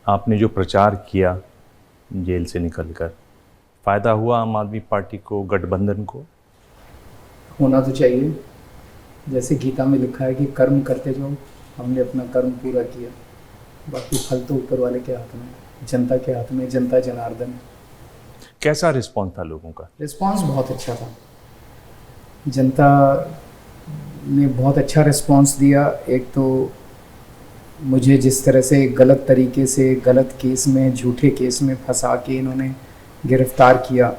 आपने जो प्रचार किया जेल से निकलकर, फ़ायदा हुआ आम आदमी पार्टी को, गठबंधन को? होना तो चाहिए। जैसे गीता में लिखा है कि कर्म करते जाओ, हमने अपना कर्म पूरा किया, बाकी फल तो ऊपर वाले के हाथ में है, जनता के हाथ में। जनता जनार्दन है। कैसा रिस्पॉन्स था लोगों का? रिस्पांस बहुत अच्छा था। जनता ने बहुत अच्छा रिस्पांस दिया। एक तो मुझे जिस तरह से गलत तरीके से गलत केस में, झूठे केस में फंसा के इन्होंने गिरफ्तार किया,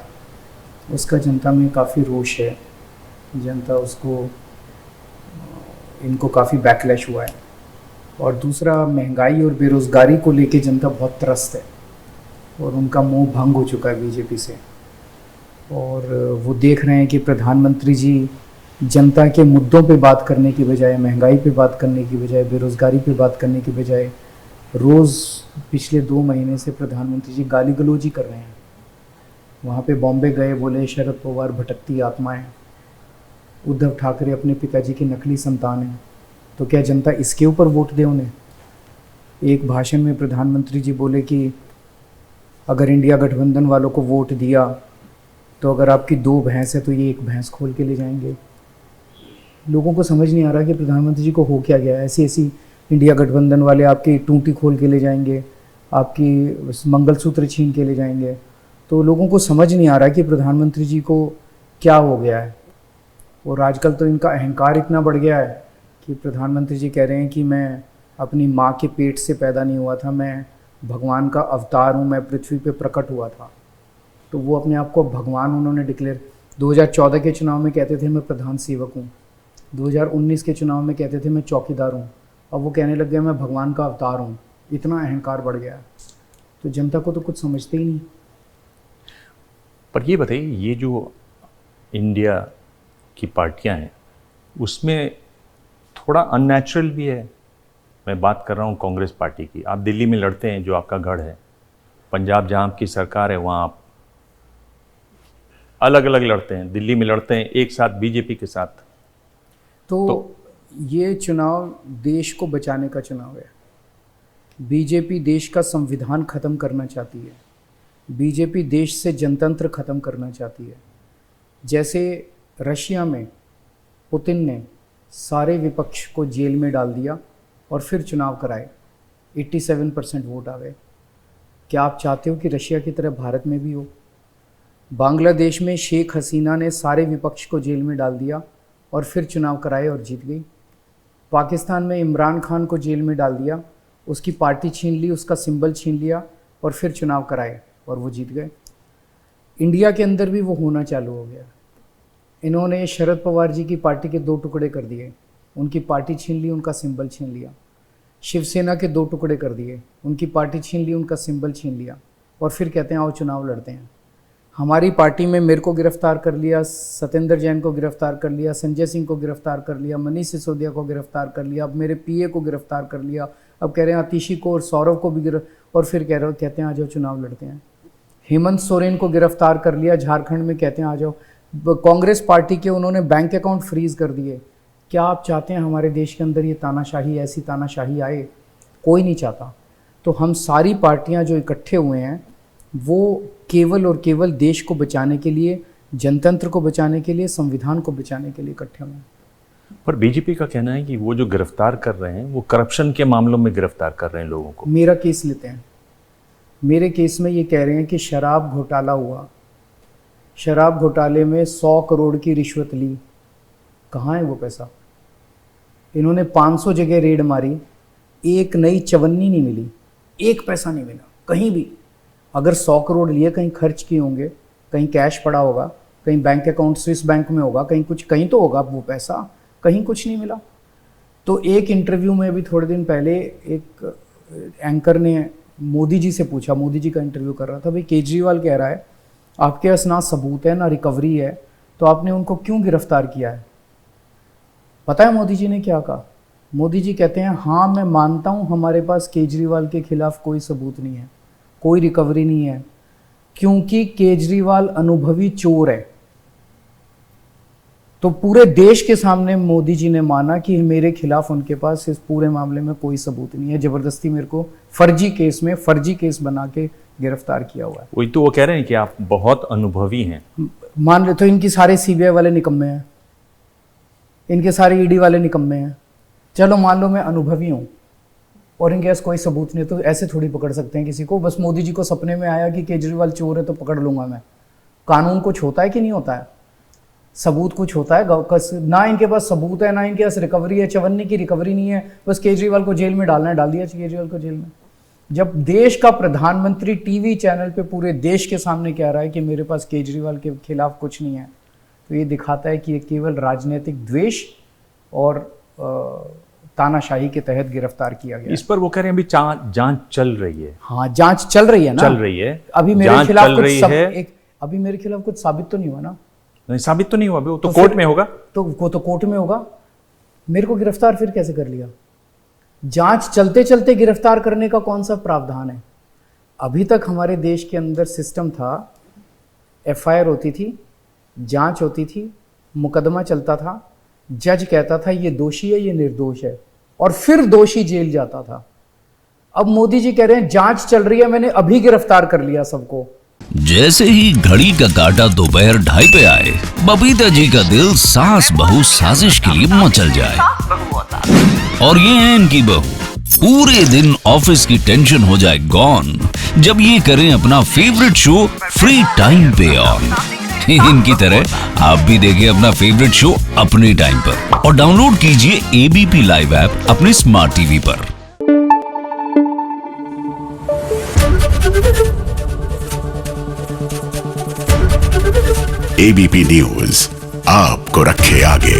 उसका जनता में काफ़ी रोष है। जनता उसको, इनको काफ़ी बैकलैश हुआ है। और दूसरा, महंगाई और बेरोज़गारी को लेके जनता बहुत त्रस्त है और उनका मोह भंग हो चुका है बीजेपी से। और वो देख रहे हैं कि प्रधानमंत्री जी जनता के मुद्दों पे बात करने की बजाय, महंगाई पे बात करने की बजाय, बेरोज़गारी पे बात करने की बजाय, रोज़ पिछले 2 महीने से प्रधानमंत्री जी गाली गलौज ही कर रहे हैं। वहाँ पे बॉम्बे गए, बोले शरद पवार भटकती आत्माएं, उद्धव ठाकरे अपने पिताजी की नकली संतान हैं। तो क्या जनता इसके ऊपर वोट दे उन्हें? एक भाषण में प्रधानमंत्री जी बोले कि अगर इंडिया गठबंधन वालों को वोट दिया तो अगर आपकी 2 भैंस है तो ये 1 भैंस खोल के ले जाएंगे। लोगों को समझ नहीं आ रहा कि प्रधानमंत्री जी को हो क्या गया। ऐसी ऐसी इंडिया गठबंधन वाले आपकी टूटी खोल के ले जाएंगे, आपकी मंगलसूत्र छीन के ले जाएंगे। तो लोगों को समझ नहीं आ रहा कि प्रधानमंत्री जी को क्या हो गया है। और आजकल तो इनका अहंकार इतना बढ़ गया है कि प्रधानमंत्री जी कह रहे हैं कि मैं अपनी माँ के पेट से पैदा नहीं हुआ था, मैं भगवान का अवतार हूँ, मैं पृथ्वी पे प्रकट हुआ था। तो वो अपने आप को भगवान उन्होंने डिक्लेयर। 2014 के चुनाव में कहते थे मैं प्रधान सेवक हूँ, 2019 के चुनाव में कहते थे मैं चौकीदार हूँ, अब वो कहने लग गए मैं भगवान का अवतार हूँ। इतना अहंकार बढ़ गया। तो जनता को तो कुछ समझते ही नहीं। पर ये बताइए, ये जो इंडिया की पार्टियां हैं उसमें थोड़ा अननेचुरल भी है। मैं बात कर रहा हूँ कांग्रेस पार्टी की। आप दिल्ली में लड़ते हैं, जो आपका गढ़ है। पंजाब जहाँ आपकी सरकार है वहाँ आप अलग अलग लड़ते हैं, दिल्ली में लड़ते हैं एक साथ बीजेपी के साथ। तो तो ये चुनाव देश को बचाने का चुनाव है। बीजेपी देश का संविधान ख़त्म करना चाहती है। बीजेपी देश से जनतंत्र ख़त्म करना चाहती है। जैसे रशिया में पुतिन ने सारे विपक्ष को जेल में डाल दिया और फिर चुनाव कराए, 87% वोट आ गए। क्या आप चाहते हो कि रशिया की तरह भारत में भी हो? बांग्लादेश में शेख हसीना ने सारे विपक्ष को जेल में डाल दिया और फिर चुनाव कराए और जीत गई। पाकिस्तान में इमरान खान को जेल में डाल दिया, उसकी पार्टी छीन ली, उसका सिंबल छीन लिया और फिर चुनाव कराए और वो जीत गए। इंडिया के अंदर भी वो होना चालू हो गया। इन्होंने शरद पवार जी की पार्टी के 2 टुकड़े कर दिए, उनकी पार्टी छीन ली, उनका सिंबल छीन लिया। शिवसेना के 2 टुकड़े कर दिए, उनकी पार्टी छीन ली, उनका सिंबल छीन लिया और फिर कहते हैं आओ चुनाव लड़ते हैं। हमारी पार्टी में मेरे को गिरफ्तार कर लिया, सत्येंद्र जैन को गिरफ्तार कर लिया, संजय सिंह को गिरफ्तार कर लिया, मनीष सिसोदिया को गिरफ्तार कर लिया, अब मेरे पीए को गिरफ्तार कर लिया, अब कह रहे हैं आतिशी को और सौरभ को भी और फिर कहते हैं आ जाओ चुनाव लड़ते हैं। हेमंत सोरेन को गिरफ्तार कर लिया झारखंड में, कहते हैं आ जाओ। कांग्रेस पार्टी के उन्होंने बैंक अकाउंट फ्रीज कर दिए। क्या आप चाहते हैं हमारे देश के अंदर ये तानाशाही, ऐसी तानाशाही आए? कोई नहीं चाहता। तो हम सारी पार्टियां जो इकट्ठे हुए हैं वो केवल और केवल देश को बचाने के लिए, जनतंत्र को बचाने के लिए, संविधान को बचाने के लिए इकट्ठे हुए हैं। पर बीजेपी का कहना है कि वो जो गिरफ्तार कर रहे हैं वो करप्शन के मामलों में गिरफ्तार कर रहे हैं लोगों को। मेरा केस लेते हैं। मेरे केस में ये कह रहे हैं कि शराब घोटाला हुआ, शराब घोटाले में 100 करोड़ की रिश्वत ली। कहाँ है वो पैसा? इन्होंने 500 जगह रेड मारी, एक नई चवन्नी नहीं मिली, एक पैसा नहीं मिला कहीं भी। अगर 100 करोड़ लिए, कहीं खर्च किए होंगे, कहीं कैश पड़ा होगा, कहीं बैंक अकाउंट स्विस बैंक में होगा, कहीं कुछ, कहीं तो होगा वो पैसा, कहीं कुछ नहीं मिला। तो एक इंटरव्यू में अभी थोड़े दिन पहले एक एंकर ने मोदी जी से पूछा, मोदी जी का इंटरव्यू कर रहा था, भाई केजरीवाल कह रहा है आपके पास ना सबूत है ना रिकवरी है, तो आपने उनको क्यों गिरफ्तार किया है? पता है मोदी जी ने क्या कहा? मोदी जी कहते हैं हाँ मैं मानता हूँ हमारे पास केजरीवाल के खिलाफ कोई सबूत नहीं है, कोई रिकवरी नहीं है, क्योंकि केजरीवाल अनुभवी चोर है। तो पूरे देश के सामने मोदी जी ने माना कि मेरे खिलाफ उनके पास इस पूरे मामले में कोई सबूत नहीं है, जबरदस्ती मेरे को फर्जी केस बना के गिरफ्तार किया हुआ है। वही तो वो कह रहे हैं कि आप बहुत अनुभवी हैं। मान ले तो इनकी सारे सीबीआई वाले निकम्मे हैं, इनके सारे ईडी वाले निकम्मे हैं। चलो मान लो मैं अनुभवी हूँ और इनके पास कोई सबूत नहीं, तो ऐसे थोड़ी पकड़ सकते हैं किसी को। बस मोदी जी को सपने में आया कि केजरीवाल चोर है तो पकड़ लूंगा मैं। कानून कुछ होता है कि नहीं होता है, सबूत कुछ होता है? ना इनके पास सबूत है, ना इनके पास रिकवरी है। चवन्नी की रिकवरी नहीं है, बस केजरीवाल को जेल में डालना है, डाल दिया केजरीवाल को जेल में। जब देश का प्रधानमंत्री टीवी चैनल पे पूरे देश के सामने कह रहा है कि मेरे पास केजरीवाल के खिलाफ कुछ नहीं है, तो ये दिखाता है कि ये केवल राजनीतिक द्वेष और तानाशाही के तहत गिरफ्तार किया गया। इस पर वो कह रहे हैं अभी जांच चल रही है। हाँ, जांच चल रही है ना, चल रही है। अभी मेरे खिलाफ अभी मेरे खिलाफ कुछ साबित तो नहीं हुआ ना? नहीं, साबित तो नहीं हुआ, अभी वो तो कोर्ट में होगा। तो वो तो कोर्ट में होगा। मेरे को गिरफ्तार फिर कैसे कर लिया? जांच चलते चलते गिरफ्तार करने का कौन सा प्रावधान है? अभी तक हमारे देश के अंदर सिस्टम था, एफआईआर होती थी, जांच होती थी, मुकदमा चलता था, जज कहता था ये दोषी है, ये निर्दोष है, और फिर दोषी जेल जाता था। अब मोदी जी कह रहे हैं जांच चल रही है, मैंने अभी गिरफ्तार कर लिया सबको। जैसे ही घड़ी का काटा दोपहर 2:30 पे आए, बबीता जी का दिल सास बहू साजिश के लिए मचल जाए। और ये है इनकी बहू, पूरे दिन ऑफिस की टेंशन हो जाए गॉन जब ये करें अपना फेवरेट शो फ्री टाइम पे ऑन। इनकी तरह आप भी देखिए अपना फेवरेट शो अपने टाइम पर और डाउनलोड कीजिए एबीपी लाइव ऐप अपने स्मार्ट टीवी पर। एबीपी न्यूज आपको रखे आगे।